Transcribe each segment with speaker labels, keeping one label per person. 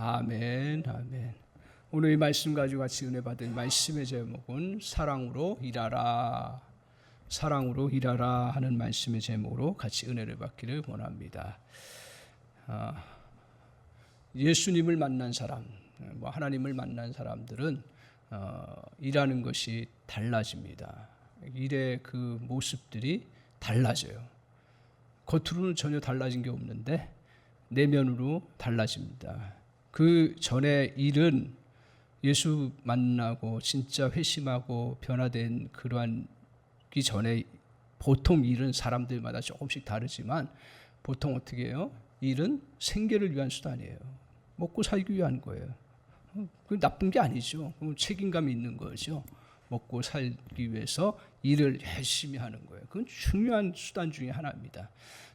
Speaker 1: 아멘, 아멘. 오늘 이 말씀 가지고 같이 은혜 받은 말씀의 제목은 사랑으로 일하라, 사랑으로 일하라 하는 말씀의 제목으로 같이 은혜를 받기를 원합니다. 예수님을 만난 사람, 하나님을 만난 사람들은 일하는 것이 달라집니다. 일의 그 모습들이 달라져요. 겉으로는 전혀 달라진 게 없는데 내면으로 달라집니다. 그 전에 일은 예수 만나고 진짜 회심하고 변화된 그러한 기 전에 보통 일은 사람들마다 조금씩 다르지만 보통 어떻게 해요? 일은 생계를 위한 수단이에요. 먹고 살기 위한 거예요. 그 나쁜 게 아니죠. 책임감이 있는 거죠. 먹고 살기 위해서 일을 열심히 하는 거예요. 그건 중요한 수단 중에 하나입니다.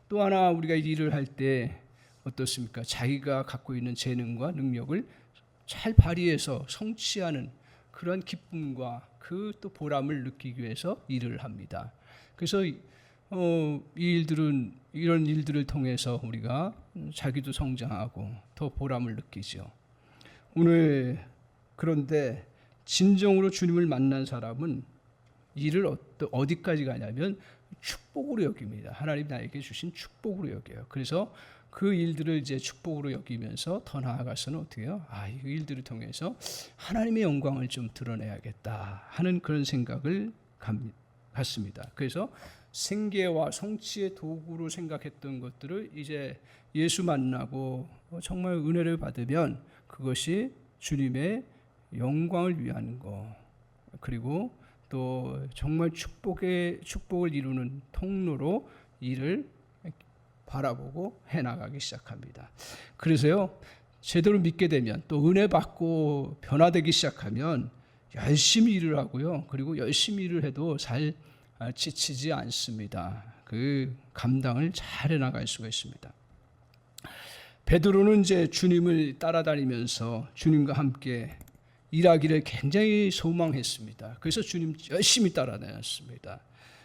Speaker 1: 또 하나 우리가 일을 할 때 어떻습니까? 자기가 갖고 있는 재능과 능력을 잘 발휘해서 성취하는 그런 기쁨과 그 또 보람을 느끼기 위해서 일을 합니다. 그래서 이 일들은 이런 일들을 통해서 우리가 자기도 성장하고 더 보람을 느끼죠. 오늘 그런데 진정으로 주님을 만난 사람은 일을 어디까지 가냐면 축복으로 여깁니다. 하나님 나에게 주신 축복으로 여겨요. 그래서 그 일들을 이제 축복으로 여기면서 더 나아가서는 어떻게 해요? 이 일들을 통해서 하나님의 영광을 좀 드러내야겠다 하는 그런 생각을 갖습니다. 그래서 생계와 성취의 도구로 생각했던 것들을 이제 예수 만나고 정말 은혜를 받으면 그것이 주님의 영광을 위한 거, 그리고 또 정말 축복을 이루는 통로로 일을 바라보고 해나가기 시작합니다. 그래서요, 제대로 믿게 되면 또 은혜 받고 변화되기 시작하면 열심히 일을 하고요, 그리고 열심히 일을 해도 잘 지치지 않습니다. 그 감당을 잘 해나갈 수가 있습니다. 베드로는 이제 주님을 따라다니면서 주님과 함께 일하기를 굉장히 소망했습니다. 그래서 주님 열심히 따라다녔습니다.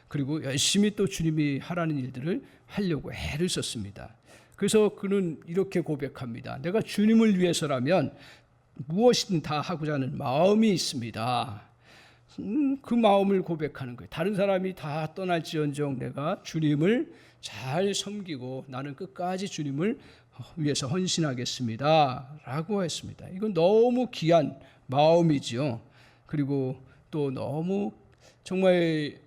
Speaker 1: 그리고 열심히 또 주님이 하라는 일들을 하려고 애를 썼습니다. 그래서 그는 이렇게 고백합니다. 내가 주님을 위해서라면 무엇이든 다 하고자 하는 마음이 있습니다. 그 마음을 고백하는 거예요. 다른 사람이 다 떠날지언정 내가 주님을 잘 섬기고 나는 끝까지 주님을 위해서 헌신하겠습니다 라고 했습니다. 이건 너무 귀한 마음이지요. 그리고 또 너무 정말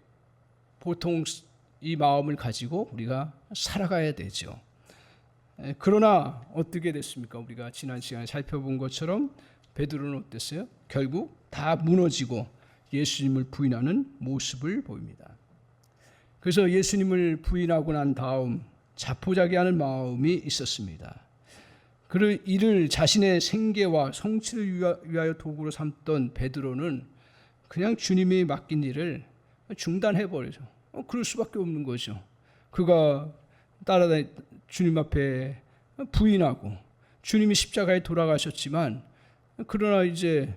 Speaker 1: 보통 이 마음을 가지고 우리가 살아가야 되죠. 그러나 어떻게 됐습니까? 우리가 지난 시간에 살펴본 것처럼 베드로는 어땠어요? 결국 다 무너지고 예수님을 부인하는 모습을 보입니다. 그래서 예수님을 부인하고 난 다음 자포자기하는 마음이 있었습니다. 그 이를 자신의 생계와 성취를 위하여 도구로 삼던 베드로는 그냥 주님이 맡긴 일을 중단해버리죠. 그럴 수밖에 없는 거죠. 그가 따라다니 주님 앞에 부인하고 주님이 십자가에 돌아가셨지만 그러나 이제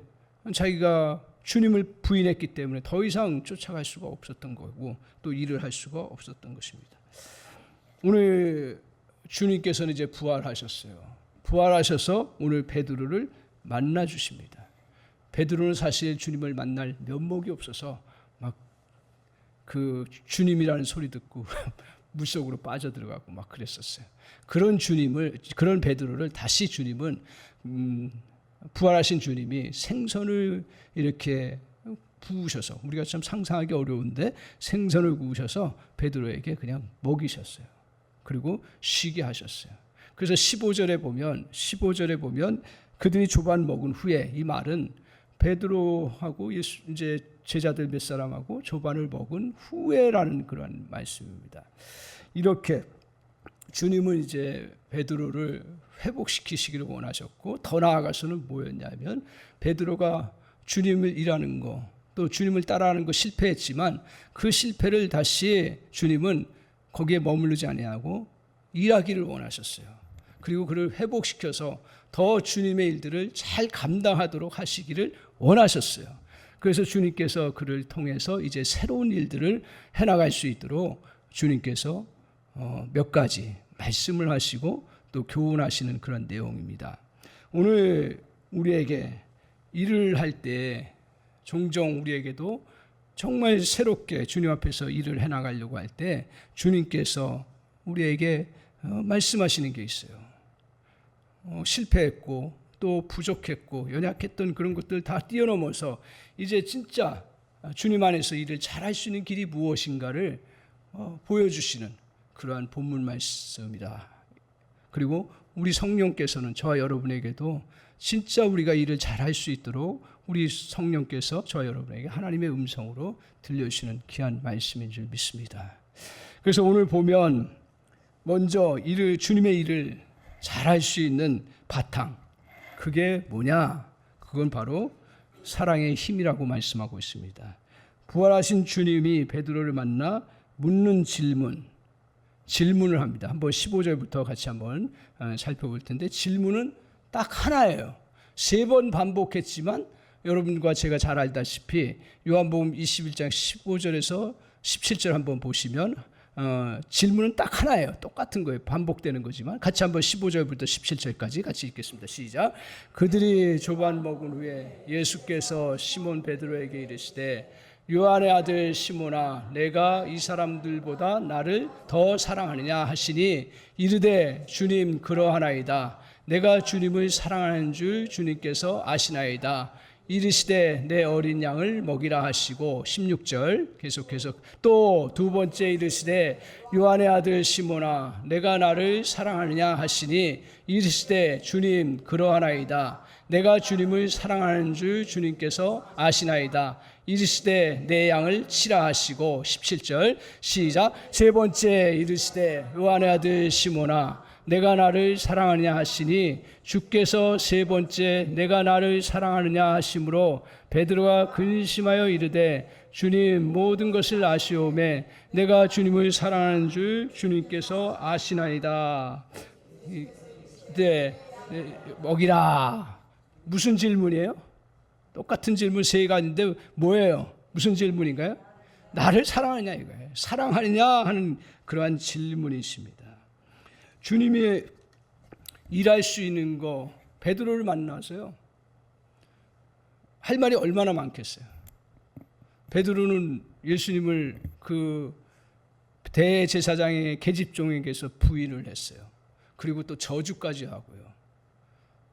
Speaker 1: 자기가 주님을 부인했기 때문에 더 이상 쫓아갈 수가 없었던 거고 또 일을 할 수가 없었던 것입니다. 오늘 주님께서는 이제 부활하셨어요. 부활하셔서 오늘 베드로를 만나 주십니다. 베드로는 사실 주님을 만날 면목이 없어서 막 그 주님이라는 소리 듣고 물속으로 빠져들어가고 막 그랬었어요. 그런 베드로를 다시 주님은 부활하신 주님이 생선을 이렇게 부으셔서, 우리가 참 상상하기 어려운데 생선을 구우셔서 베드로에게 그냥 먹이셨어요. 그리고 쉬게 하셨어요. 그래서 15절에 보면 그들이 조반 먹은 후에, 이 말은 베드로하고 이제 제자들 몇 사람하고 조반을 먹은 후에라는 그런 말씀입니다. 이렇게 주님은 이제 베드로를 회복시키시기를 원하셨고, 더 나아가서는 뭐였냐면 베드로가 주님을 일하는 거, 또 주님을 따라하는 거 실패했지만 그 실패를 다시 주님은 거기에 머무르지 아니하고 일하기를 원하셨어요. 그리고 그를 회복시켜서 더 주님의 일들을 잘 감당하도록 하시기를 원하셨어요. 그래서 주님께서 그를 통해서 이제 새로운 일들을 해나갈 수 있도록 주님께서 몇 가지 말씀을 하시고 또 교훈하시는 그런 내용입니다. 오늘 우리에게 일을 할 때 종종 우리에게도 정말 새롭게 주님 앞에서 일을 해나가려고 할 때 주님께서 우리에게 말씀하시는 게 있어요. 실패했고 또 부족했고 연약했던 그런 것들 다 뛰어넘어서 이제 진짜 주님 안에서 일을 잘할 수 있는 길이 무엇인가를 보여주시는 그러한 본문 말씀이다. 그리고 우리 성령께서는 저와 여러분에게도 진짜 우리가 일을 잘할 수 있도록 우리 성령께서 저와 여러분에게 하나님의 음성으로 들려주시는 귀한 말씀인 줄 믿습니다. 그래서 오늘 보면 먼저 주님의 일을 잘할 수 있는 바탕, 그게 뭐냐? 그건 바로 사랑의 힘이라고 말씀하고 있습니다. 부활하신 주님이 베드로를 만나 묻는 질문을 합니다. 한번 15절부터 같이 한번 살펴볼 텐데, 질문은 딱 하나예요. 3번 반복했지만 여러분과 제가 잘 알다시피 요한복음 21장 15절에서 17절 한번 보시면 질문은 딱 하나예요. 똑같은 거예요. 반복되는 거지만 같이 한번 15절부터 17절까지 같이 읽겠습니다. 시작. 그들이 조반 먹은 후에 예수께서 시몬 베드로에게 이르시되 요한의 아들 시몬아, 내가 이 사람들보다 나를 더 사랑하느냐 하시니 이르되 주님 그러하나이다. 내가 주님을 사랑하는 줄 주님께서 아시나이다. 이르시되 내 어린 양을 먹이라 하시고 16절 계속해서 또 두 번째 이르시되 요한의 아들 시몬아, 내가 나를 사랑하느냐 하시니 이르시되 주님 그러하나이다. 내가 주님을 사랑하는 줄 주님께서 아시나이다. 이르시되 내 양을 치라 하시고 17절 시작. 세 번째 이르시되 요한의 아들 시몬아, 내가 나를 사랑하느냐 하시니 주께서 세 번째 내가 나를 사랑하느냐 하심으로 베드로가 근심하여 이르되 주님 모든 것을 아시오매 내가 주님을 사랑하는 줄 주님께서 아시나이다. 네, 먹이라. 무슨 질문이에요? 똑같은 질문 3가지인데 뭐예요? 무슨 질문인가요? 나를 사랑하느냐 이거예요. 사랑하느냐 하는 그러한 질문이십니다. 주님이 일할 수 있는 거, 베드로를 만나서요, 할 말이 얼마나 많겠어요. 베드로는 예수님을 그 대제사장의 계집종에게서 부인을 했어요. 그리고 또 저주까지 하고요.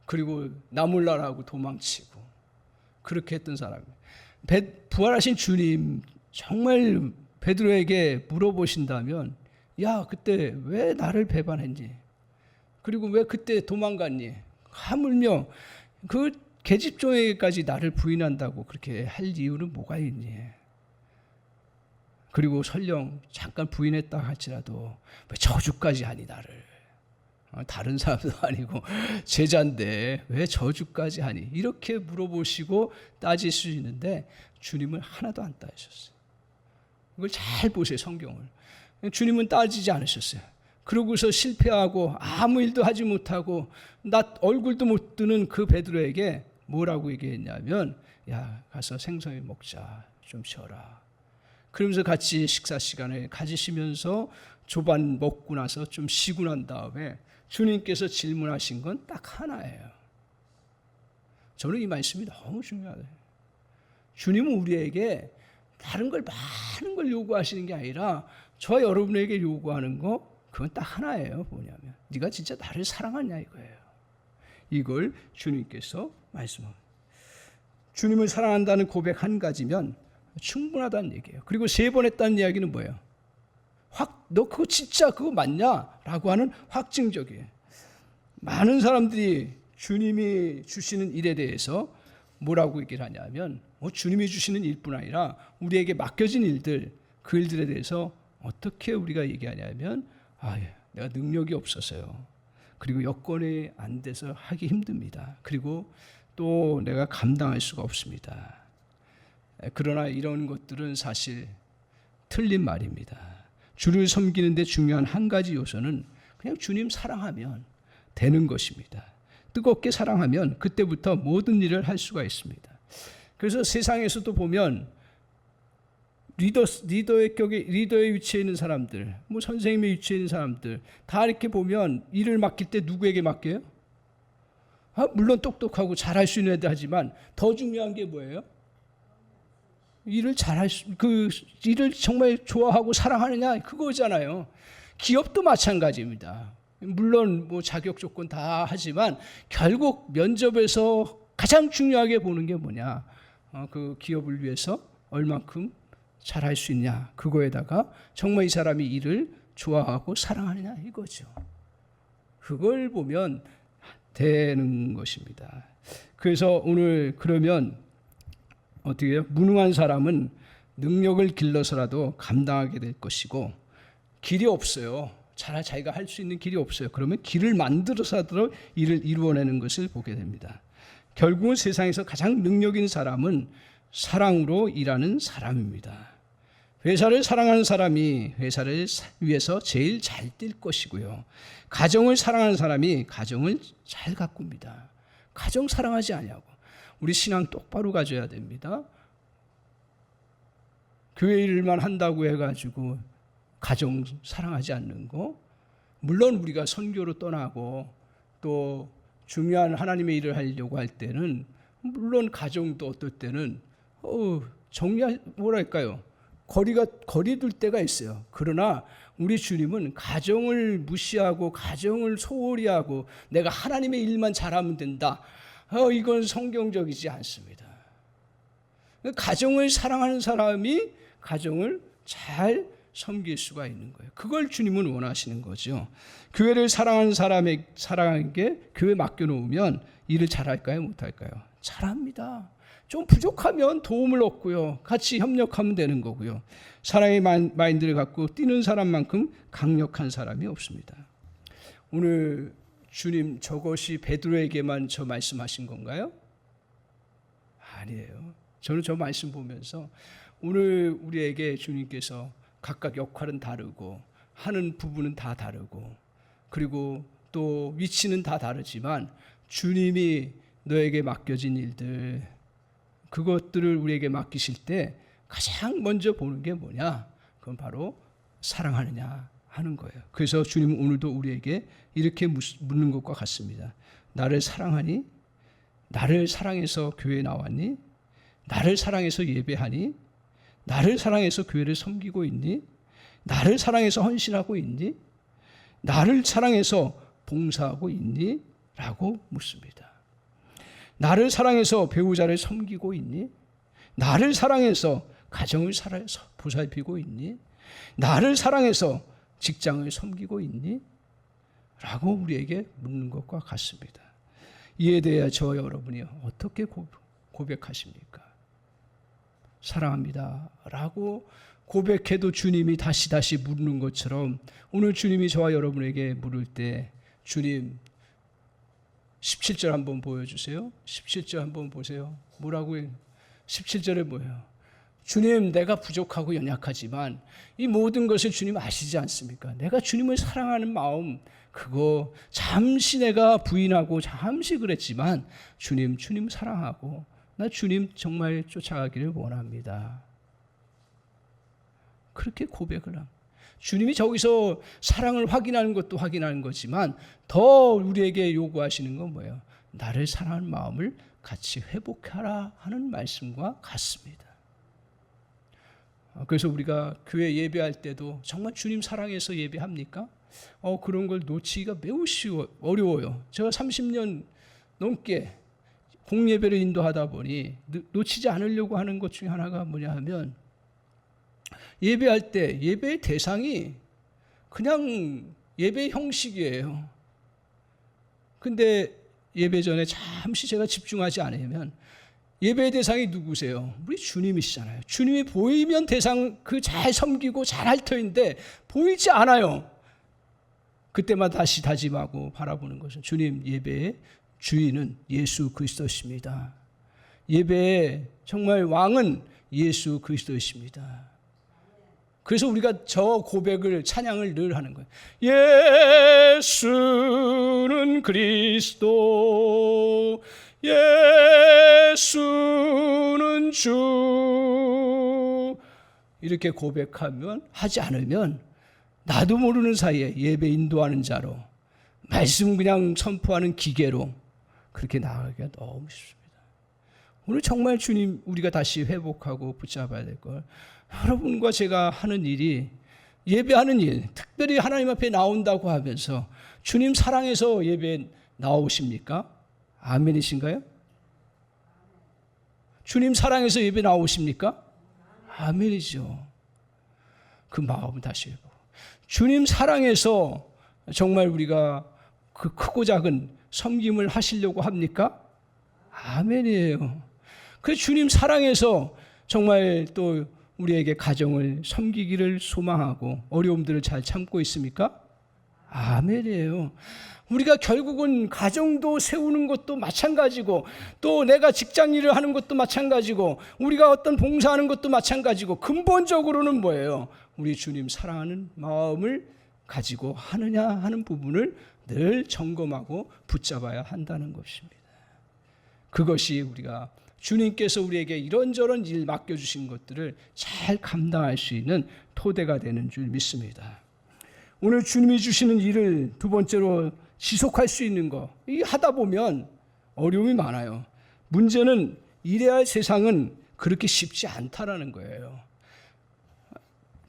Speaker 1: 그리고 나 몰라라고 도망치고 그렇게 했던 사람이에요. 부활하신 주님 정말 베드로에게 물어보신다면, 야, 그때 왜 나를 배반했니? 그리고 왜 그때 도망갔니? 하물며 그 계집종에게까지 나를 부인한다고 그렇게 할 이유는 뭐가 있니? 그리고 설령 잠깐 부인했다 할지라도 왜 저주까지 하니 나를? 다른 사람도 아니고 제자인데 왜 저주까지 하니? 이렇게 물어보시고 따질 수 있는데 주님은 하나도 안 따지셨어요. 이걸 잘 보세요, 성경을. 주님은 따지지 않으셨어요. 그러고서 실패하고 아무 일도 하지 못하고 나 얼굴도 못 드는 그 베드로에게 뭐라고 얘기했냐면, 야, 가서 생선을 먹자, 좀 쉬어라. 그러면서 같이 식사 시간을 가지시면서 조반 먹고 나서 좀 쉬고 난 다음에 주님께서 질문하신 건 딱 하나예요. 저는 이 말씀이 너무 중요해요. 주님은 우리에게 다른 걸 많은 걸 요구하시는 게 아니라 저 여러분에게 요구하는 거, 그건 딱 하나예요. 뭐냐면 네가 진짜 나를 사랑하냐 이거예요. 이걸 주님께서 말씀합니다. 주님을 사랑한다는 고백 한 가지면 충분하다는 얘기예요. 그리고 3번 했다는 이야기는 뭐예요? 너 그거 진짜 그거 맞냐? 라고 하는 확증적이에요. 많은 사람들이 주님이 주시는 일에 대해서 뭐라고 얘기를 하냐면, 주님이 주시는 일뿐 아니라 우리에게 맡겨진 일들, 그 일들에 대해서 어떻게 우리가 얘기하냐면, 내가 능력이 없어서요. 그리고 여건이 안 돼서 하기 힘듭니다. 그리고 또 내가 감당할 수가 없습니다. 그러나 이런 것들은 사실 틀린 말입니다. 주를 섬기는 데 중요한 한 가지 요소는 그냥 주님 사랑하면 되는 것입니다. 뜨겁게 사랑하면 그때부터 모든 일을 할 수가 있습니다. 그래서 세상에서도 보면 리더의 위치에 있는 사람들, 선생님의 위치에 있는 사람들 다 이렇게 보면 일을 맡길 때 누구에게 맡겨요? 물론 똑똑하고 잘할 수 있는 애들 하지만 더 중요한 게 뭐예요? 일을 일을 정말 좋아하고 사랑하느냐 그거잖아요. 기업도 마찬가지입니다. 물론 뭐 자격 조건 다 하지만 결국 면접에서 가장 중요하게 보는 게 뭐냐? 그 기업을 위해서 얼만큼 잘할 수 있냐? 그거에다가 정말 이 사람이 일을 좋아하고 사랑하느냐 이거죠. 그걸 보면 되는 것입니다. 그래서 오늘 그러면 어떻게 해요? 무능한 사람은 능력을 길러서라도 감당하게 될 것이고 길이 없어요. 자기가 할 수 있는 길이 없어요. 그러면 길을 만들어서라도 일을 이루어내는 것을 보게 됩니다. 결국은 세상에서 가장 능력 있는 사람은 사랑으로 일하는 사람입니다. 회사를 사랑하는 사람이 회사를 위해서 제일 잘 뛸 것이고요. 가정을 사랑하는 사람이 가정을 잘 가꿉니다. 가정 사랑하지 않냐고. 우리 신앙 똑바로 가져야 됩니다. 교회 일만 한다고 해가지고 가정 사랑하지 않는 거. 물론 우리가 선교로 떠나고 또 중요한 하나님의 일을 하려고 할 때는 물론 가정도 어떨 때는 뭐랄까요? 거리 둘 때가 있어요. 그러나 우리 주님은 가정을 무시하고 가정을 소홀히 하고 내가 하나님의 일만 잘하면 된다. 이건 성경적이지 않습니다. 가정을 사랑하는 사람이 가정을 잘 섬길 수가 있는 거예요. 그걸 주님은 원하시는 거죠. 교회를 사랑하는 사람에게 교회 맡겨놓으면 일을 잘할까요? 못할까요? 잘합니다. 좀 부족하면 도움을 얻고요. 같이 협력하면 되는 거고요. 사랑의 마인드를 갖고 뛰는 사람만큼 강력한 사람이 없습니다. 오늘 주님 저것이 베드로에게만 저 말씀하신 건가요? 아니에요. 저는 저 말씀 보면서 오늘 우리에게 주님께서 각각 역할은 다르고 하는 부분은 다 다르고 그리고 또 위치는 다 다르지만 주님이 너에게 맡겨진 일들 그것들을 우리에게 맡기실 때 가장 먼저 보는 게 뭐냐? 그건 바로 사랑하느냐 하는 거예요. 그래서 주님은 오늘도 우리에게 이렇게 묻는 것과 같습니다. 나를 사랑하니? 나를 사랑해서 교회에 나왔니? 나를 사랑해서 예배하니? 나를 사랑해서 교회를 섬기고 있니? 나를 사랑해서 헌신하고 있니? 나를 사랑해서 봉사하고 있니? 라고 묻습니다. 나를 사랑해서 배우자를 섬기고 있니? 나를 사랑해서 가정을 보살피고 있니? 나를 사랑해서 직장을 섬기고 있니? 라고 우리에게 묻는 것과 같습니다. 이에 대해 저와 여러분이 어떻게 고백하십니까? 사랑합니다 라고 고백해도 주님이 다시 묻는 것처럼 오늘 주님이 저와 여러분에게 물을 때 주님 17절 한번 보여주세요. 17절 한번 보세요. 뭐라고 해요? 17절에 뭐예요? 주님 내가 부족하고 연약하지만 이 모든 것을 주님 아시지 않습니까? 내가 주님을 사랑하는 마음 그거 잠시 내가 부인하고 잠시 그랬지만 주님 사랑하고 나 주님 정말 쫓아가기를 원합니다. 그렇게 고백을 합니다. 주님이 저기서 사랑을 확인하는 것도 확인하는 거지만 더 우리에게 요구하시는 건 뭐예요? 나를 사랑하는 마음을 같이 회복하라 하는 말씀과 같습니다. 그래서 우리가 교회 예배할 때도 정말 주님 사랑해서 예배합니까? 그런 걸 놓치기가 매우 어려워요. 제가 30년 넘게 공예배를 인도하다 보니 놓치지 않으려고 하는 것 중에 하나가 뭐냐 하면 예배할 때 예배의 대상이 그냥 예배 형식이에요. 근데 예배 전에 잠시 제가 집중하지 않으면 예배의 대상이 누구세요? 우리 주님이시잖아요. 주님이 보이면 대상 잘 섬기고 잘 할 터인데 보이지 않아요. 그때마다 다시 다짐하고 바라보는 것은 주님 예배의 주인은 예수 그리스도십니다. 예배의 정말 왕은 예수 그리스도이십니다. 그래서 우리가 저 고백을 찬양을 늘 하는 거예요. 예수는 그리스도 예수는 주 이렇게 고백하면 하지 않으면 나도 모르는 사이에 예배 인도하는 자로 말씀 그냥 선포하는 기계로 그렇게 나아가기가 너무 쉽습니다. 오늘 정말 주님 우리가 다시 회복하고 붙잡아야 될 걸, 여러분과 제가 하는 일이 예배하는 일, 특별히 하나님 앞에 나온다고 하면서 주님 사랑해서 예배에 나오십니까? 아멘이신가요? 주님 사랑해서 예배 나오십니까? 아멘이죠. 그 마음을 다시 회복. 주님 사랑해서 정말 우리가 그 크고 작은 섬김을 하시려고 합니까? 아멘이에요. 그 주님 사랑해서 정말 또 우리에게 가정을 섬기기를 소망하고 어려움들을 잘 참고 있습니까? 아멘이에요. 우리가 결국은 가정도 세우는 것도 마찬가지고, 또 내가 직장 일을 하는 것도 마찬가지고, 우리가 어떤 봉사하는 것도 마찬가지고, 근본적으로는 뭐예요? 우리 주님 사랑하는 마음을 가지고 하느냐 하는 부분을 늘 점검하고 붙잡아야 한다는 것입니다. 그것이 우리가 주님께서 우리에게 이런저런 일 맡겨주신 것들을 잘 감당할 수 있는 토대가 되는 줄 믿습니다. 오늘 주님이 주시는 일을 두 번째로 지속할 수 있는 거, 이 하다 보면 어려움이 많아요. 문제는 이래야 할 세상은 그렇게 쉽지 않다라는 거예요.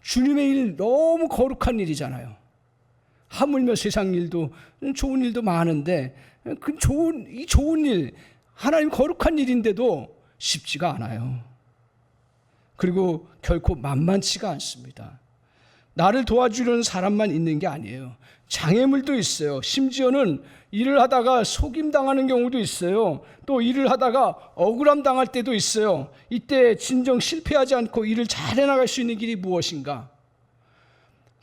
Speaker 1: 주님의 일 너무 거룩한 일이잖아요. 하물며 세상 일도 좋은 일도 많은데 그 좋은 일, 하나님 거룩한 일인데도 쉽지가 않아요. 그리고 결코 만만치가 않습니다. 나를 도와주려는 사람만 있는 게 아니에요. 장애물도 있어요. 심지어는 일을 하다가 속임당하는 경우도 있어요. 또 일을 하다가 억울함 당할 때도 있어요. 이때 진정 실패하지 않고 일을 잘 해나갈 수 있는 길이 무엇인가?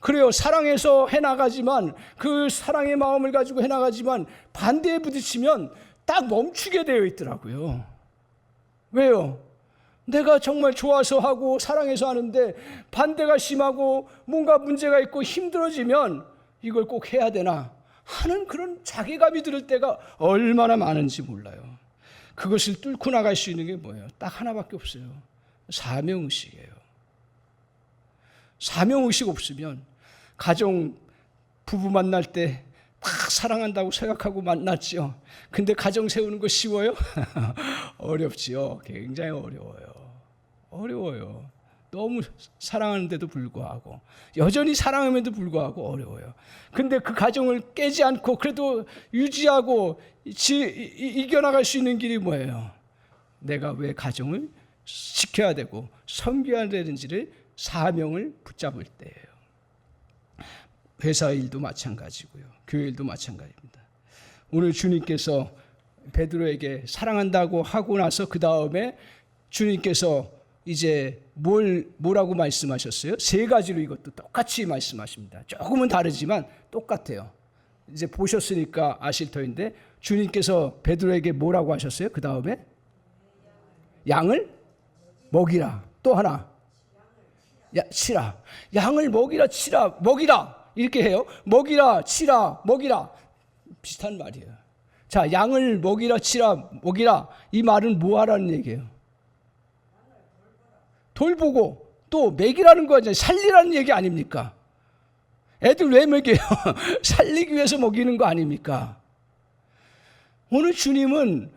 Speaker 1: 그래요. 사랑해서 해나가지만, 그 사랑의 마음을 가지고 해나가지만 반대에 부딪히면 딱 멈추게 되어 있더라고요. 왜요? 내가 정말 좋아서 하고 사랑해서 하는데 반대가 심하고 뭔가 문제가 있고 힘들어지면 이걸 꼭 해야 되나 하는 그런 자괴감이 들을 때가 얼마나 많은지 몰라요. 그것을 뚫고 나갈 수 있는 게 뭐예요? 딱 하나밖에 없어요. 사명의식이에요. 사명의식 없으면 가정 부부 만날 때 딱 사랑한다고 생각하고 만났죠. 근데 가정 세우는 거 쉬워요? 어렵지요. 굉장히 어려워요. 너무 사랑하는데도 불구하고, 여전히 사랑함에도 불구하고 어려워요. 근데 그 가정을 깨지 않고 그래도 유지하고 이겨나갈 수 있는 길이 뭐예요? 내가 왜 가정을 지켜야 되고 섬겨야 되는지를 사명을 붙잡을 때예요. 회사 일도 마찬가지고요. 교회 일도 마찬가지입니다. 오늘 주님께서 베드로에게 사랑한다고 하고 나서 그 다음에 주님께서 이제 뭐라고 말씀하셨어요? 세 가지로 이것도 똑같이 말씀하십니다. 조금은 다르지만 똑같아요. 이제 보셨으니까 아실 터인데 주님께서 베드로에게 뭐라고 하셨어요? 그 다음에 양을 먹이라. 또 하나 치라. 양을 먹이라, 치라, 먹이라. 이렇게 해요. 먹이라, 치라, 먹이라. 비슷한 말이에요. 자, 양을 먹이라, 치라, 먹이라. 이 말은 뭐 하라는 얘기예요? 돌보고 또 먹이라는 거 아니에요. 살리라는 얘기 아닙니까? 애들 왜 먹여요? 살리기 위해서 먹이는 거 아닙니까? 오늘 주님은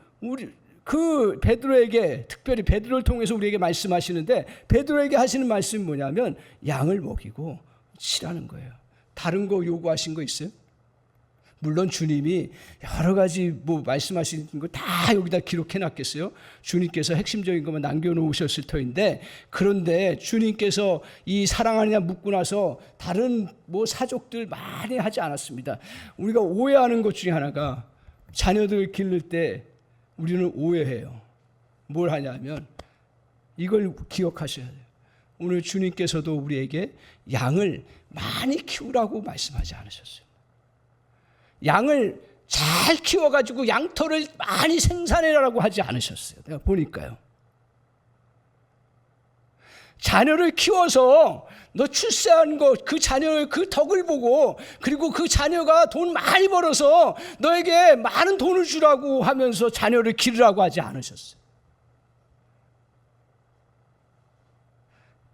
Speaker 1: 그 베드로에게, 특별히 베드로를 통해서 우리에게 말씀하시는데, 베드로에게 하시는 말씀이 뭐냐면 양을 먹이고 치라는 거예요. 다른 거 요구하신 거 있어요? 물론 주님이 여러 가지 말씀하시는 거 다 여기다 기록해 놨겠어요? 주님께서 핵심적인 것만 남겨놓으셨을 터인데, 그런데 주님께서 이 사랑하느냐 묻고 나서 다른 사족들 많이 하지 않았습니다. 우리가 오해하는 것 중에 하나가, 자녀들 기를 때 우리는 오해해요. 뭘 하냐면 이걸 기억하셔야 돼요. 오늘 주님께서도 우리에게 양을 많이 키우라고 말씀하지 않으셨어요. 양을 잘 키워가지고 양털을 많이 생산해라라고 하지 않으셨어요. 내가 보니까요. 자녀를 키워서 너 출세한 거, 그 자녀의 그 덕을 보고, 그리고 그 자녀가 돈 많이 벌어서 너에게 많은 돈을 주라고 하면서 자녀를 기르라고 하지 않으셨어요.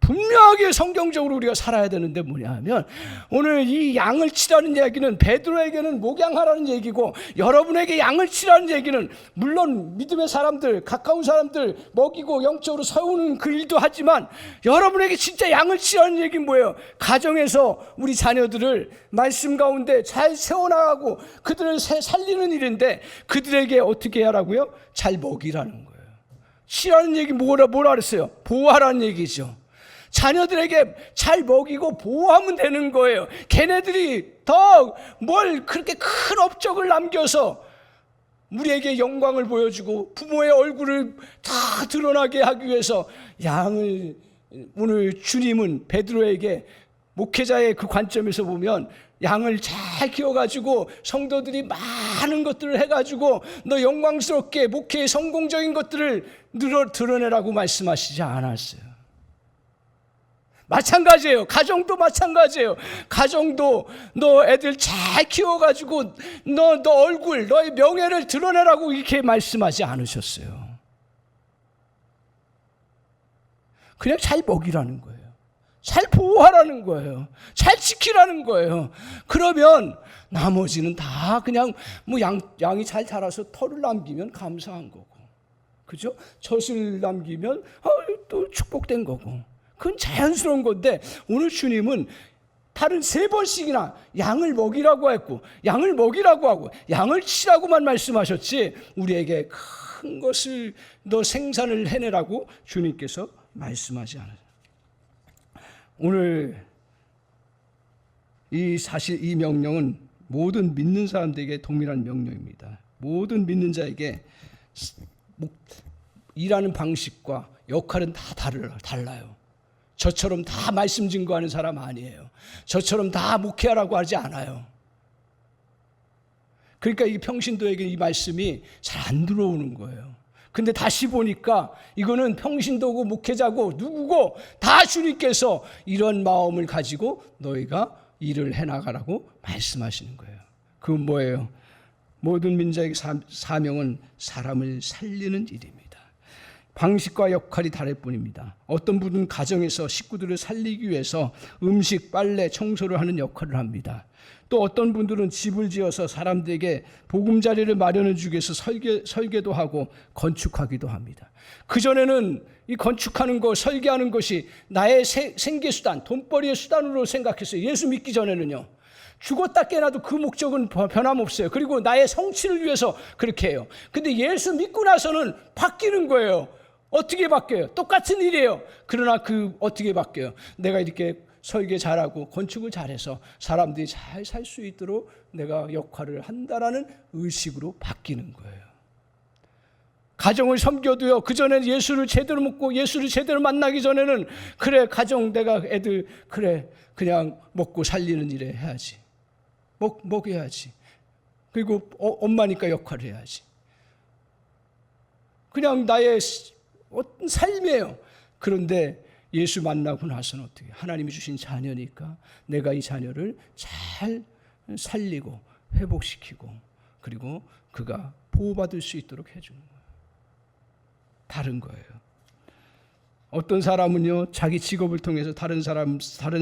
Speaker 1: 분명하게 성경적으로 우리가 살아야 되는데 뭐냐 하면 오늘 이 양을 치라는 얘기는 베드로에게는 목양하라는 얘기고 여러분에게 양을 치라는 얘기는 물론 믿음의 사람들, 가까운 사람들 먹이고 영적으로 세우는 그 일도 하지만 여러분에게 진짜 양을 치라는 얘기는 뭐예요? 가정에서 우리 자녀들을 말씀 가운데 잘 세워나가고 그들을 살리는 일인데 그들에게 어떻게 하라고요? 잘 먹이라는 거예요. 치라는 얘기 뭐라 그랬어요? 보호하라는 얘기죠. 자녀들에게 잘 먹이고 보호하면 되는 거예요. 걔네들이 더 뭘 그렇게 큰 업적을 남겨서 우리에게 영광을 보여주고 부모의 얼굴을 다 드러나게 하기 위해서 양을, 오늘 주님은 베드로에게 목회자의 그 관점에서 보면 양을 잘 키워가지고 성도들이 많은 것들을 해가지고 너 영광스럽게 목회의 성공적인 것들을 드러내라고 말씀하시지 않았어요. 마찬가지예요. 가정도 마찬가지예요. 가정도 너 애들 잘 키워가지고 너 얼굴, 너의 명예를 드러내라고 이렇게 말씀하지 않으셨어요. 그냥 잘 먹이라는 거예요. 잘 보호하라는 거예요. 잘 지키라는 거예요. 그러면 나머지는 다 그냥 뭐 양이 잘 자라서 털을 남기면 감사한 거고, 그죠? 젖을 남기면 또 축복된 거고, 그건 자연스러운 건데 오늘 주님은 다른 3번씩이나 양을 먹이라고 했고 양을 먹이라고 하고 양을 치라고만 말씀하셨지 우리에게 큰 것을 너 생산을 해내라고 주님께서 말씀하지 않아요. 오늘 사실 이 명령은 모든 믿는 사람들에게 동일한 명령입니다. 모든 믿는 자에게 일하는 방식과 역할은 다 달라요. 저처럼 다 말씀 증거하는 사람 아니에요. 저처럼 다 목회하라고 하지 않아요. 그러니까 이 평신도에게 이 말씀이 잘 안 들어오는 거예요. 근데 다시 보니까 이거는 평신도고 목회자고 누구고 다 주님께서 이런 마음을 가지고 너희가 일을 해나가라고 말씀하시는 거예요. 그건 뭐예요? 모든 민자에게 사명은 사람을 살리는 일입니다. 방식과 역할이 다를 뿐입니다. 어떤 분은 가정에서 식구들을 살리기 위해서 음식, 빨래, 청소를 하는 역할을 합니다. 또 어떤 분들은 집을 지어서 사람들에게 보금자리를 마련해 주기 위해서 설계도 하고 건축하기도 합니다. 그전에는 이 건축하는 것, 설계하는 것이 나의 생계수단, 돈벌이의 수단으로 생각했어요. 예수 믿기 전에는요. 죽었다 깨어나도 그 목적은 변함없어요. 그리고 나의 성취를 위해서 그렇게 해요. 근데 예수 믿고 나서는 바뀌는 거예요. 어떻게 바뀌어요? 똑같은 일이에요. 그러나 어떻게 바뀌어요? 내가 이렇게 설계 잘하고 건축을 잘해서 사람들이 잘 살 수 있도록 내가 역할을 한다라는 의식으로 바뀌는 거예요. 가정을 섬겨도요. 그전에는 예수를 제대로 먹고 예수를 제대로 만나기 전에는 그래 가정 내가 애들 그래 그냥 먹고 살리는 일에 해야지. 먹여야지. 그리고 엄마니까 역할을 해야지. 그냥 나의 어떤 삶이에요. 그런데 예수 만나고 나서는 어떻게? 하나님이 주신 자녀니까 내가 이 자녀를 잘 살리고 회복시키고 그리고 그가 보호받을 수 있도록 해주는 거예요. 다른 거예요. 어떤 사람은요 자기 직업을 통해서 다른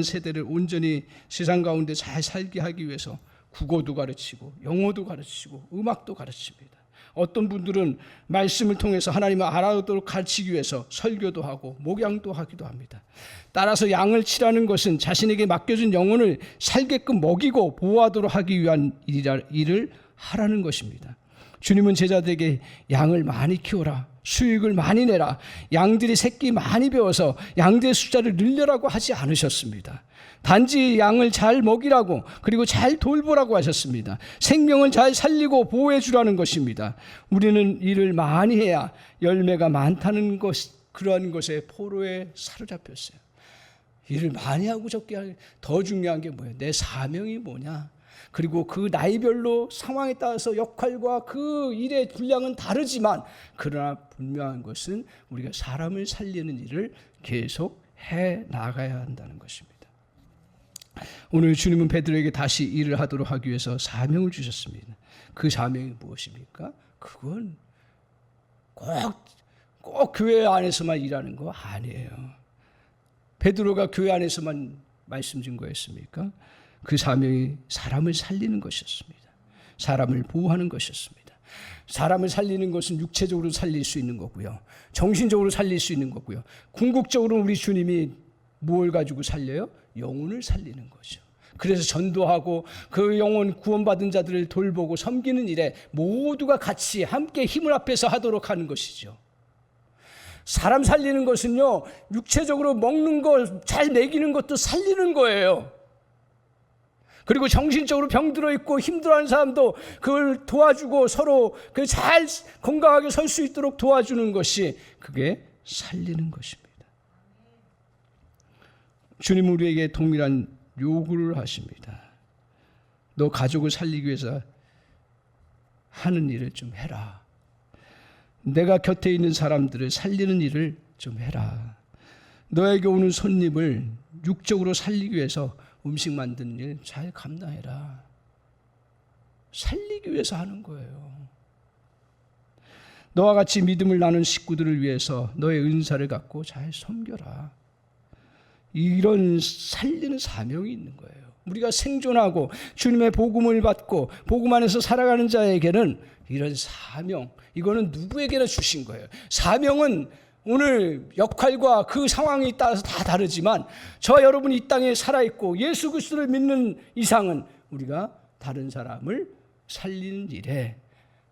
Speaker 1: 세대를 온전히 세상 가운데 잘 살게 하기 위해서 국어도 가르치고 영어도 가르치고 음악도 가르칩니다. 어떤 분들은 말씀을 통해서 하나님을 알아오도록 가르치기 위해서 설교도 하고 목양도 하기도 합니다. 따라서 양을 치라는 것은 자신에게 맡겨진 영혼을 살게끔 먹이고 보호하도록 하기 위한 일을 하라는 것입니다. 주님은 제자들에게 양을 많이 키워라, 수익을 많이 내라, 양들이 새끼 많이 배워서 양들의 숫자를 늘려라고 하지 않으셨습니다. 단지 양을 잘 먹이라고 그리고 잘 돌보라고 하셨습니다. 생명을 잘 살리고 보호해 주라는 것입니다. 우리는 일을 많이 해야 열매가 많다는 그러한 것에 포로에 사로잡혔어요. 일을 많이 하고 적게 하기 더 중요한 게 뭐예요? 내 사명이 뭐냐? 그리고 그 나이별로 상황에 따라서 역할과 그 일의 분량은 다르지만 그러나 분명한 것은 우리가 사람을 살리는 일을 계속 해 나가야 한다는 것입니다. 오늘 주님은 베드로에게 다시 일을 하도록 하기 위해서 사명을 주셨습니다. 그 사명이 무엇입니까? 그건 꼭 교회 안에서만 일하는 거 아니에요. 베드로가 교회 안에서만 말씀 증거했습니까? 그 사명이 사람을 살리는 것이었습니다. 사람을 보호하는 것이었습니다. 사람을 살리는 것은 육체적으로 살릴 수 있는 거고요. 정신적으로 살릴 수 있는 거고요. 궁극적으로 우리 주님이 뭘 가지고 살려요? 영혼을 살리는 거죠. 그래서 전도하고 그 영혼 구원받은 자들을 돌보고 섬기는 일에 모두가 같이 함께 힘을 합해서 하도록 하는 것이죠. 사람 살리는 것은요, 육체적으로 먹는 거 잘 먹이는 것도 살리는 거예요. 그리고 정신적으로 병들어 있고 힘들어하는 사람도 그걸 도와주고 서로 그 잘 건강하게 설 수 있도록 도와주는 것이 그게 살리는 것입니다. 주님 우리에게 동일한 요구를 하십니다. 너 가족을 살리기 위해서 하는 일을 좀 해라. 내가 곁에 있는 사람들을 살리는 일을 좀 해라. 너에게 오는 손님을 육적으로 살리기 위해서 음식 만드는 일 잘 감당해라. 살리기 위해서 하는 거예요. 너와 같이 믿음을 나눈 식구들을 위해서 너의 은사를 갖고 잘 섬겨라. 이런 살리는 사명이 있는 거예요. 우리가 생존하고 주님의 복음을 받고 복음 안에서 살아가는 자에게는 이런 사명, 이거는 누구에게나 주신 거예요. 사명은 오늘 역할과 그 상황에 따라서 다 다르지만 저와 여러분이 이 땅에 살아있고 예수 그리스도를 믿는 이상은 우리가 다른 사람을 살리는 일에,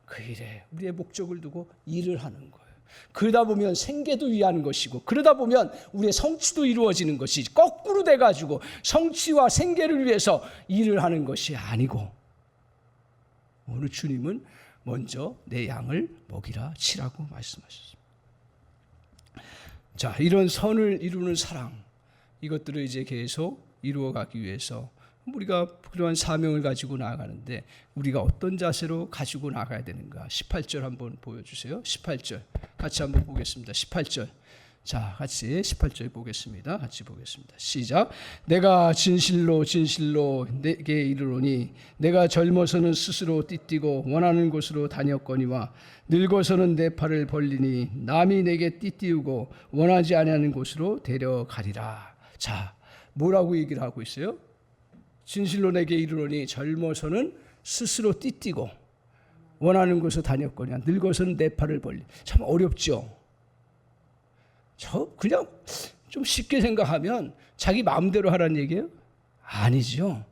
Speaker 1: 그 일에 우리의 목적을 두고 일을 하는 거예요. 그러다 보면 생계도 위하는 것이고, 그러다 보면 우리의 성취도 이루어지는 것이 거꾸로 돼가지고 성취와 생계를 위해서 일을 하는 것이 아니고, 오늘 주님은 먼저 내 양을 먹이라 치라고 말씀하셨습니다. 자, 이런 선을 이루는 사랑, 이것들을 이제 계속 이루어가기 위해서 우리가 그러한 사명을 가지고 나아가는데 우리가 어떤 자세로 가지고 나가야 되는가? 18절 한번 보여주세요. 18절 같이 한번 보겠습니다. 18절. 자, 같이 18절 보겠습니다. 같이 보겠습니다. 시작. 내가 진실로 진실로 내게 이르노니 내가 젊어서는 스스로 띠뛰고 원하는 곳으로 다녔거니와 늙어서는 내 팔을 벌리니 남이 내게 띠띠우고 원하지 아니하는 곳으로 데려가리라. 자, 뭐라고 얘기를 하고 있어요? 진실로 내게 이르노니 젊어서는 스스로 띠뛰고 원하는 곳으로 다녔거니와 늙어서는 내 팔을 벌리. 참 어렵죠. 저 그냥 좀 쉽게 생각하면 자기 마음대로 하라는 얘기예요? 아니죠.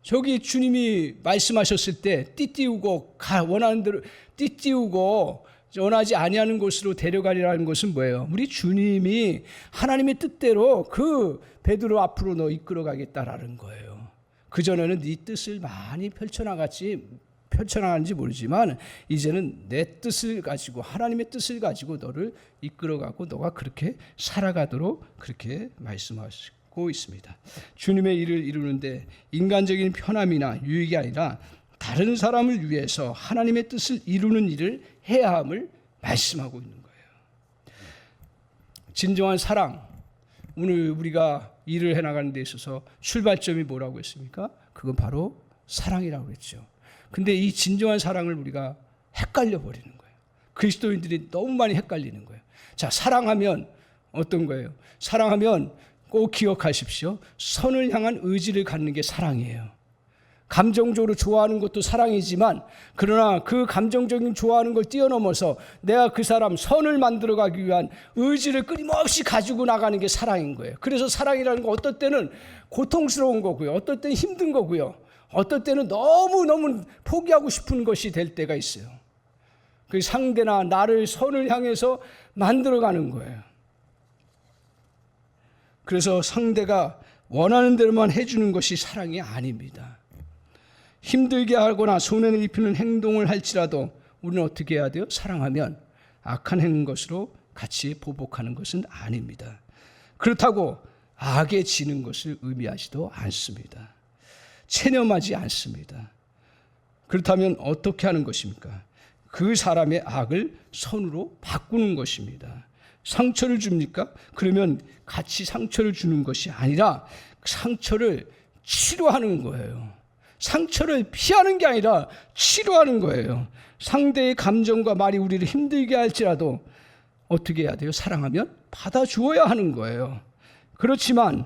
Speaker 1: 저기 주님이 말씀하셨을 때 띠띠우고 원하는 대로 띠띠우고 원하지 아니하는 곳으로 데려가리라는 것은 뭐예요? 우리 주님이 하나님의 뜻대로 그 베드로 앞으로 너 이끌어가겠다라는 거예요. 그전에는 네 뜻을 많이 펼쳐나가는지 모르지만 이제는 내 뜻을 가지고 하나님의 뜻을 가지고 너를 이끌어가고 너가 그렇게 살아가도록 그렇게 말씀하시고 있습니다. 주님의 일을 이루는데 인간적인 편함이나 유익이 아니라 다른 사람을 위해서 하나님의 뜻을 이루는 일을 해야 함을 말씀하고 있는 거예요. 진정한 사랑, 오늘 우리가 일을 해나가는 데 있어서 출발점이 뭐라고 했습니까? 그건 바로 사랑이라고 했죠. 근데 이 진정한 사랑을 우리가 헷갈려 버리는 거예요. 그리스도인들이 너무 많이 헷갈리는 거예요. 자, 사랑하면 어떤 거예요? 사랑하면 꼭 기억하십시오. 선을 향한 의지를 갖는 게 사랑이에요. 감정적으로 좋아하는 것도 사랑이지만 그러나 그 감정적인 좋아하는 걸 뛰어넘어서 내가 그 사람 선을 만들어가기 위한 의지를 끊임없이 가지고 나가는 게 사랑인 거예요. 그래서 사랑이라는 건 어떨 때는 고통스러운 거고요. 어떨 때는 힘든 거고요. 어떨 때는 너무너무 포기하고 싶은 것이 될 때가 있어요. 그 상대나 나를 선을 향해서 만들어가는 거예요. 그래서 상대가 원하는 대로만 해주는 것이 사랑이 아닙니다. 힘들게 하거나 손해를 입히는 행동을 할지라도 우리는 어떻게 해야 돼요? 사랑하면 악한 것으로 같이 보복하는 것은 아닙니다. 그렇다고 악에 지는 것을 의미하지도 않습니다. 체념하지 않습니다. 그렇다면 어떻게 하는 것입니까? 그 사람의 악을 선으로 바꾸는 것입니다. 상처를 줍니까? 그러면 같이 상처를 주는 것이 아니라 상처를 치료하는 거예요. 상처를 피하는 게 아니라 치료하는 거예요. 상대의 감정과 말이 우리를 힘들게 할지라도 어떻게 해야 돼요? 사랑하면 받아주어야 하는 거예요. 그렇지만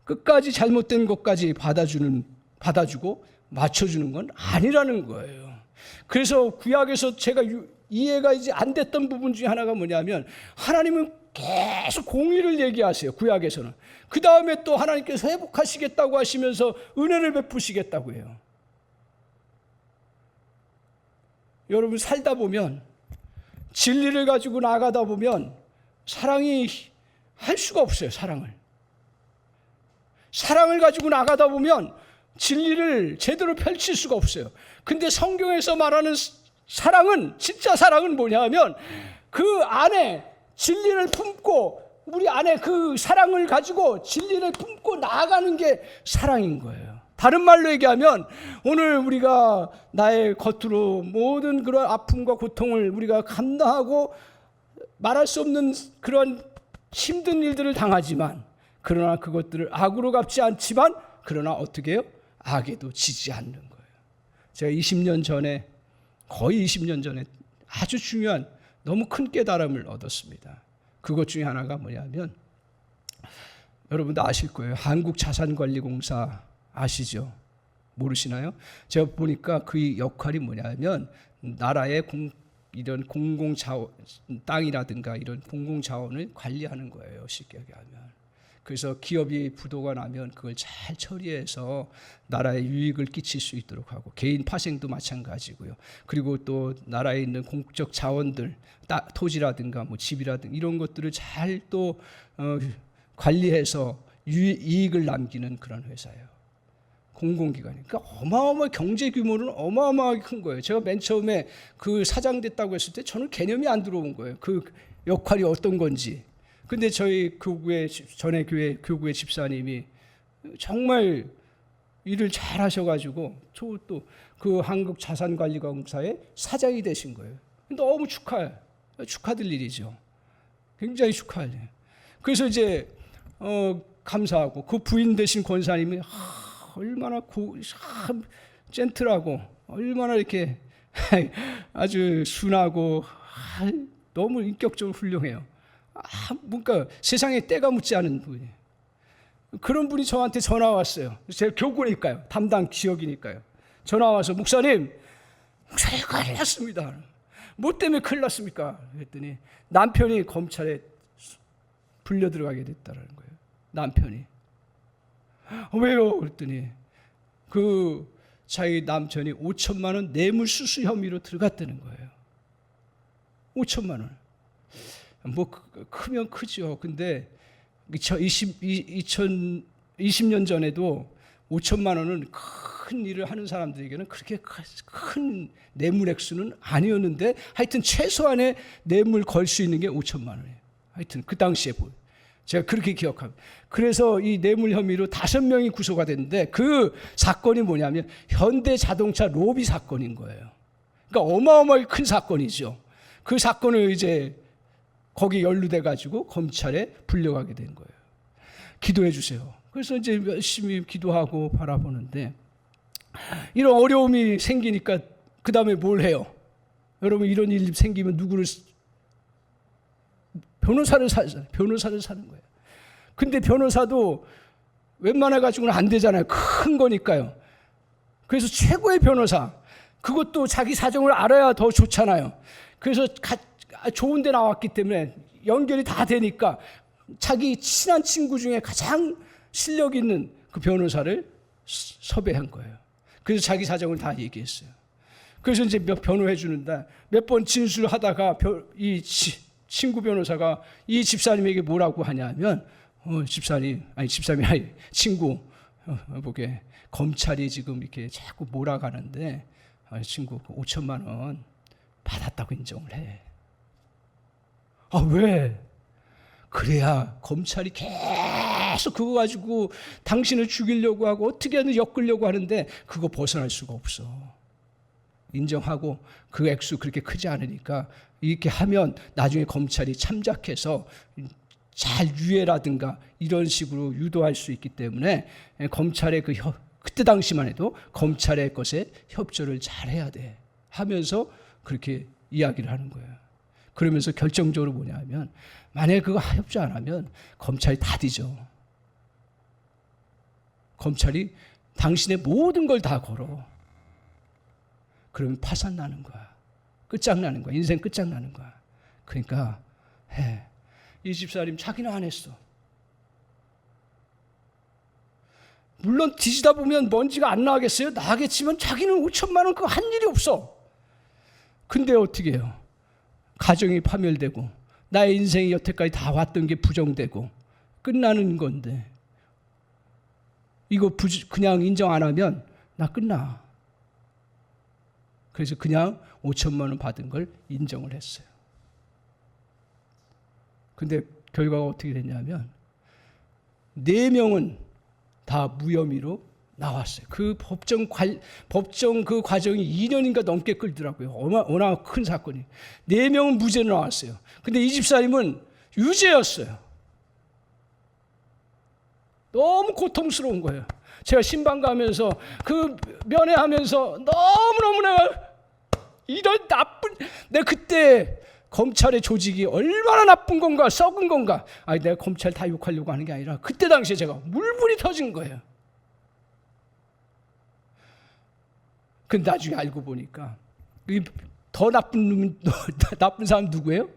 Speaker 1: 끝까지 잘못된 것까지 받아주고 맞춰주는 건 아니라는 거예요. 그래서 구약에서 제가 이해가 이제 안 됐던 부분 중에 하나가 뭐냐면, 하나님은 계속 공의를 얘기하세요. 구약에서는. 그 다음에 또 하나님께서 회복하시겠다고 하시면서 은혜를 베푸시겠다고 해요. 여러분, 살다 보면, 진리를 가지고 나가다 보면 사랑이 할 수가 없어요. 사랑을 가지고 나가다 보면 진리를 제대로 펼칠 수가 없어요. 근데 성경에서 말하는 사랑은, 진짜 사랑은 뭐냐 하면, 그 안에 진리를 품고, 우리 안에 그 사랑을 가지고 진리를 품고 나아가는 게 사랑인 거예요. 다른 말로 얘기하면, 오늘 우리가 나의 겉으로 모든 그런 아픔과 고통을 우리가 감당하고 말할 수 없는 그런 힘든 일들을 당하지만, 그러나 그것들을 악으로 갚지 않지만, 그러나 어떻게 해요? 악에도 지지 않는 거예요. 제가 20년 전에, 거의 20년 전에 아주 중요한 너무 큰 깨달음을 얻었습니다. 그것 중에 하나가 뭐냐면, 여러분도 아실 거예요. 한국자산관리공사 아시죠? 모르시나요? 제가 보니까 그 역할이 뭐냐면, 나라의 이런 공공자원, 땅이라든가 이런 공공자원을 관리하는 거예요. 쉽게 얘기하면. 그래서 기업이 부도가 나면 그걸 잘 처리해서 나라에 유익을 끼칠 수 있도록 하고, 개인 파생도 마찬가지고요. 그리고 또 나라에 있는 공적 자원들, 토지라든가 뭐 집이라든가 이런 것들을 잘 또 관리해서 이익을 남기는 그런 회사예요. 공공기관이. 그러니까 어마어마한 경제 규모는 어마어마하게 큰 거예요. 제가 맨 처음에 그 사장 됐다고 했을 때 저는 개념이 안 들어온 거예요. 그 역할이 어떤 건지. 근데 저희 교구의, 전에 교구의 집사님이 정말 일을 잘 하셔가지고 저 또 그 한국자산관리공사의 사장이 되신 거예요. 너무 축하될 일이죠. 굉장히 축하해요. 그래서 이제 감사하고, 그 부인 되신 권사님이 얼마나 젠틀하고 얼마나 이렇게 아주 순하고 너무 인격적으로 훌륭해요. 뭔가 세상에 때가 묻지 않은 분이에요. 그런 분이 저한테 전화 왔어요. 제가 교구니까요. 담당 지역이니까요. 전화 와서, 목사님 큰일 났습니다. 뭐 때문에 큰일 났습니까? 그랬더니 남편이 검찰에 불려 들어가게 됐다는 거예요. 남편이. 왜요? 그랬더니 그 자기 남편이 5천만 원 뇌물수수 혐의로 들어갔다는 거예요. 5천만 원. 뭐 크면 크죠. 근데 2020년 전에도 5천만 원은 큰 일을 하는 사람들에게는 그렇게 큰 뇌물 액수는 아니었는데, 하여튼 최소한의 뇌물 걸 수 있는 게 5천만 원이에요. 하여튼 그 당시에 제가 그렇게 기억합니다. 그래서 이 뇌물 혐의로 5명이 구속가 됐는데, 그 사건이 뭐냐면 현대자동차 로비 사건인 거예요. 그러니까 어마어마하게 큰 사건이죠. 그 사건을 이제 거기 연루돼 가지고 검찰에 불려가게 된 거예요. 기도해 주세요. 그래서 이제 열심히 기도하고 바라보는데, 이런 어려움이 생기니까 그 다음에 뭘 해요? 여러분, 이런 일이 생기면 변호사를 사는 거예요. 근데 변호사도 웬만해 가지고는 안 되잖아요. 큰 거니까요. 그래서 최고의 변호사, 그것도 자기 사정을 알아야 더 좋잖아요. 그래서 좋은 데 나왔기 때문에 연결이 다 되니까 자기 친한 친구 중에 가장 실력 있는 그 변호사를 섭외한 거예요. 그래서 자기 사정을 다 얘기했어요. 그래서 이제 변호해 주는데, 몇 번 진술하다가 이 친구 변호사가 이 집사님에게 뭐라고 하냐면, 친구 보게 검찰이 지금 이렇게 자꾸 몰아가는데, 친구 5천만 원 받았다고 인정을 해. 왜? 그래야 검찰이 계속 그거 가지고 당신을 죽이려고 하고 어떻게든 엮으려고 하는데 그거 벗어날 수가 없어. 인정하고 그 액수 그렇게 크지 않으니까 이렇게 하면 나중에 검찰이 참작해서 잘 유예라든가 이런 식으로 유도할 수 있기 때문에 검찰의 그때 당시만 해도 검찰의 것에 협조를 잘 해야 돼 하면서 그렇게 이야기를 하는 거예요. 그러면서 결정적으로 뭐냐 하면, 만약에 그거 협조 안 하면 검찰이 다 뒤져. 검찰이 당신의 모든 걸 다 걸어. 그러면 파산 나는 거야. 끝장나는 거야. 인생 끝장나는 거야. 그러니까 해. 이 집사님 자기는 안 했어. 물론 뒤지다 보면 먼지가 안 나겠어요? 나겠지만 자기는 5천만 원 그거 한 일이 없어. 근데 어떻게 해요? 가정이 파멸되고 나의 인생이 여태까지 다 왔던 게 부정되고 끝나는 건데 이거 그냥 인정 안 하면 나 끝나. 그래서 그냥 5천만 원 받은 걸 인정을 했어요. 근데 결과가 어떻게 됐냐면 4명은 다 무혐의로 나왔어요. 그 법정 그 과정이 2년인가 넘게 끌더라고요. 워낙 큰 사건이. 4명은 무죄로 나왔어요. 근데 이 집사님은 유죄였어요. 너무 고통스러운 거예요. 제가 신방 가면서 그 면회하면서 너무너무 내가 이런 내가 그때 검찰의 조직이 얼마나 나쁜 건가, 썩은 건가. 아니, 내가 검찰 다 욕하려고 하는 게 아니라 그때 당시에 제가 물불이 터진 거예요. 근데 나중에 알고 보니까 더 나쁜 사람 누구예요?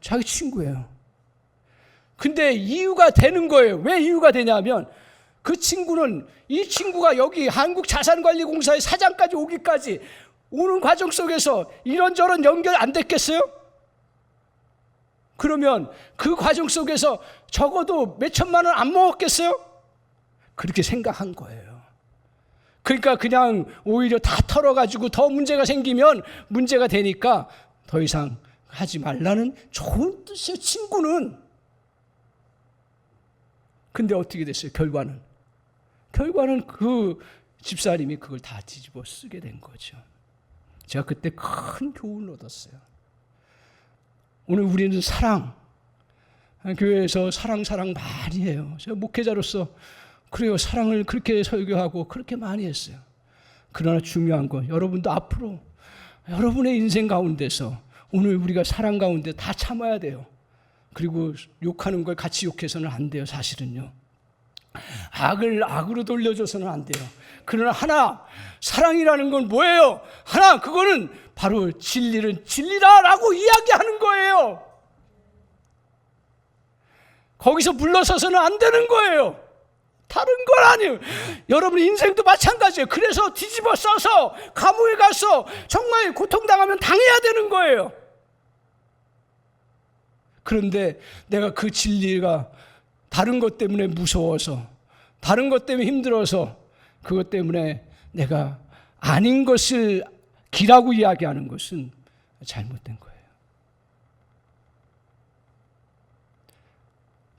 Speaker 1: 자기 친구예요. 근데 이유가 되는 거예요. 왜 이유가 되냐면 그 친구는 이 친구가 여기 한국자산관리공사의 사장까지 오기까지 오는 과정 속에서 이런저런 연결 안 됐겠어요? 그러면 그 과정 속에서 적어도 몇 천만 원 안 먹었겠어요? 그렇게 생각한 거예요. 그러니까 그냥 오히려 다 털어가지고 더 문제가 생기면 문제가 되니까 더 이상 하지 말라는 좋은 뜻의 친구는. 근데 어떻게 됐어요? 결과는 그 집사님이 그걸 다 뒤집어 쓰게 된 거죠. 제가 그때 큰 교훈을 얻었어요. 오늘 우리는 교회에서 사랑 많이 해요. 제가 목회자로서 그래요. 사랑을 그렇게 설교하고 그렇게 많이 했어요. 그러나 중요한 건 여러분도 앞으로 여러분의 인생 가운데서 오늘 우리가 사랑 가운데 다 참아야 돼요. 그리고 욕하는 걸 같이 욕해서는 안 돼요. 사실은요. 악을 악으로 돌려줘서는 안 돼요. 그러나 하나, 사랑이라는 건 뭐예요? 하나, 그거는 바로 진리는 진리다라고 이야기하는 거예요. 거기서 물러서서는 안 되는 거예요. 다른 건 아니에요. 여러분 인생도 마찬가지예요. 그래서 뒤집어 써서 감옥에 가서 정말 고통당하면 당해야 되는 거예요. 그런데 내가 그 진리가 다른 것 때문에 무서워서, 다른 것 때문에 힘들어서, 그것 때문에 내가 아닌 것을 기라고 이야기하는 것은 잘못된 거예요.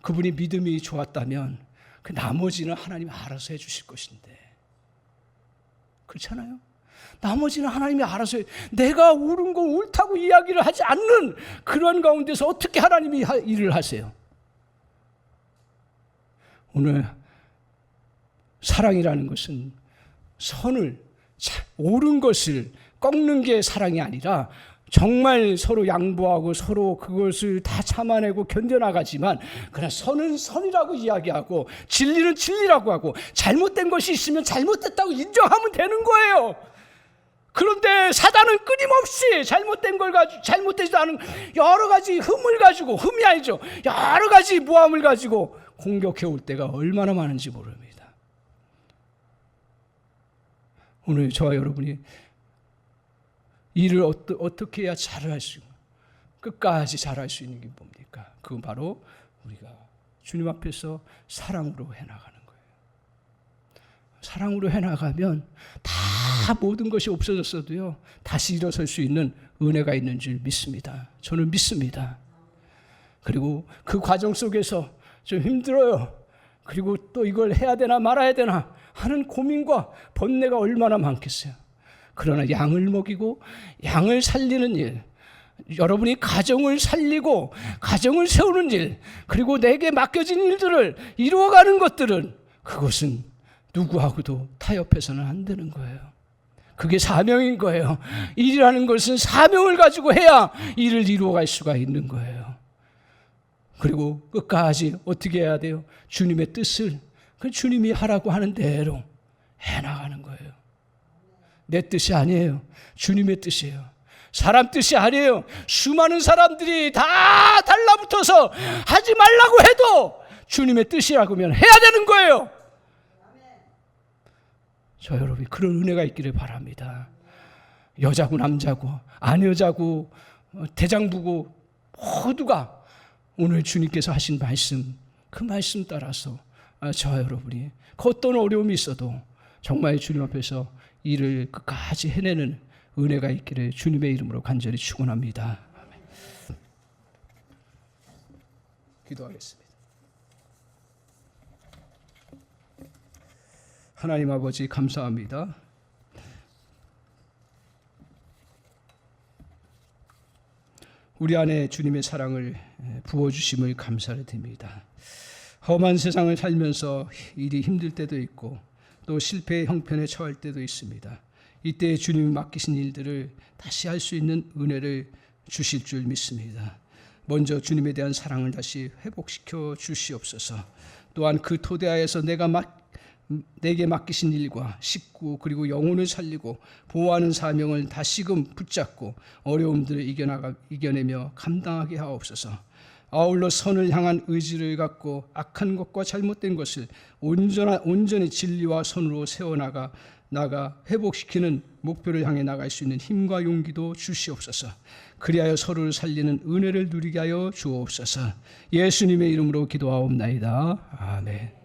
Speaker 1: 그분이 믿음이 좋았다면 그 나머지는 하나님이 알아서 해주실 것인데, 그렇잖아요? 나머지는 하나님이 알아서 내가 옳은 거 옳다고 이야기를 하지 않는 그런 가운데서 어떻게 하나님이 일을 하세요? 오늘 사랑이라는 것은 옳은 것을 꺾는 게 사랑이 아니라 정말 서로 양보하고 서로 그것을 다 참아내고 견뎌나가지만 그러나 선은 선이라고 이야기하고 진리는 진리라고 하고 잘못된 것이 있으면 잘못됐다고 인정하면 되는 거예요. 그런데 사단은 끊임없이 잘못된 걸 가지고, 잘못되지도 않은 여러 가지 흠을 가지고, 흠이 아니죠, 여러 가지 모함을 가지고 공격해 올 때가 얼마나 많은지 모릅니다. 오늘 저와 여러분이 일을 어떻게 해야 잘할 수, 끝까지 잘할 수 있는 게 뭡니까? 그건 바로 우리가 주님 앞에서 사랑으로 해나가는 거예요. 사랑으로 해나가면 다 모든 것이 없어졌어도요, 다시 일어설 수 있는 은혜가 있는 줄 믿습니다. 저는 믿습니다. 그리고 그 과정 속에서 좀 힘들어요. 그리고 또 이걸 해야 되나 말아야 되나 하는 고민과 번뇌가 얼마나 많겠어요. 그러나 양을 먹이고 양을 살리는 일, 여러분이 가정을 살리고 가정을 세우는 일, 그리고 내게 맡겨진 일들을 이루어가는 것들은 그것은 누구하고도 타협해서는 안 되는 거예요. 그게 사명인 거예요. 일이라는 것은 사명을 가지고 해야 일을 이루어갈 수가 있는 거예요. 그리고 끝까지 어떻게 해야 돼요? 주님의 뜻을 그 주님이 하라고 하는 대로 해나가는 거예요. 내 뜻이 아니에요. 주님의 뜻이에요. 사람 뜻이 아니에요. 수많은 사람들이 다 달라붙어서 하지 말라고 해도 주님의 뜻이라고 하면 해야 되는 거예요. 저 여러분 그런 은혜가 있기를 바랍니다. 여자고 남자고 아녀자고 대장부고 모두가 오늘 주님께서 하신 말씀, 그 말씀 따라서 저와 여러분이 그 어떤 어려움이 있어도 정말 주님 앞에서 일을 끝까지 해내는 은혜가 있기를 주님의 이름으로 간절히 축원합니다. 아멘. 기도하겠습니다. 하나님 아버지 감사합니다. 우리 안에 주님의 사랑을 부어주심을 감사를 드립니다. 험한 세상을 살면서 일이 힘들 때도 있고 또 실패의 형편에 처할 때도 있습니다. 이때 주님이 맡기신 일들을 다시 할 수 있는 은혜를 주실 줄 믿습니다. 먼저 주님에 대한 사랑을 다시 회복시켜 주시옵소서. 또한 그 토대하에서 내게 맡기신 일과 식구 그리고 영혼을 살리고 보호하는 사명을 다시금 붙잡고 어려움들을 이겨내며 감당하게 하옵소서. 아울러 선을 향한 의지를 갖고 악한 것과 잘못된 것을 온전히 진리와 선으로 세워나가 회복시키는 목표를 향해 나갈 수 있는 힘과 용기도 주시옵소서. 그리하여 서로를 살리는 은혜를 누리게 하여 주옵소서. 예수님의 이름으로 기도하옵나이다. 아멘.